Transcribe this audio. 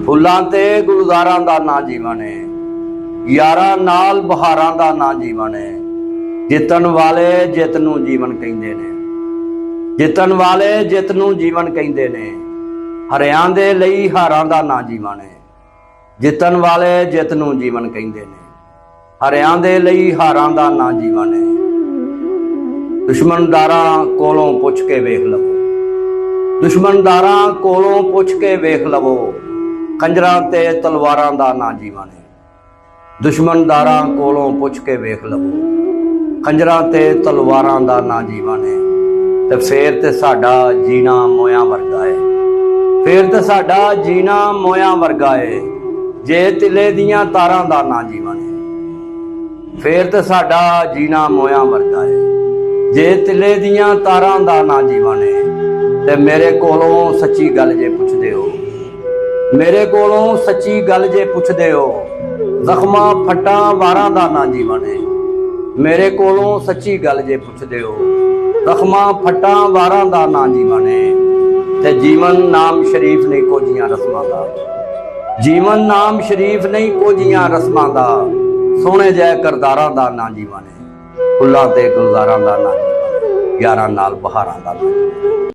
फुल्लां ते गुलज़ारां दा ना जीवन है, यारां नाल बहारां दा ना जीवन है। जितन वाले जित नूं जीवन कहिंदे ने, जितन वाले जित नूं जीवन कहिंदे ने। हरियां दे लई हारां दा ना जीवन है, जितन वाले जित नूं जीवन कहिंदे ने। हरियां दे लई हारां दा ना जीवन है। दुश्मनदारां कोलों पुछ के वेख लवो, दुश्मनदारां कोलों पुछ के वेख लवो। कंजरां ते तलवारां दा ना जीवन है, दुश्मनदारां कोलों पुछ के वेख लवो। कंजरां ते तलवारां दा ना जीवन है। ते फेर ते साडा जीना मोयां वर्गा है, फेर ते साडा जीना मोयां वर्गा है। जे तिले दियां तारां दा ना जीवन है, फेर ते साडा जीना मोयां वर्गा है। जे तिले दियां तारां दा ना जीवन है। ते मेरे कोलों सच्ची गल जे पुछदे हो, मेरे कोलों सच्ची गल जे पुछदे हो। जख्मां फट्टां वारां दा ना जीवन है, मेरे कोलों सच्ची गल जे पुछदे हो। जख्मां फट्टां वारां दा ना जीवन है। ते जीवन नाम शरीफ नहीं कोजियां रस्मां दा, जीवन नाम शरीफ नहीं कोजियां रस्मां दा। सोने जै करदारां दा ना जीवन है, फुल्लां ते गुलज़ारां दा ना जीवन है, यारां नाल बहारां दा ना जीवन है।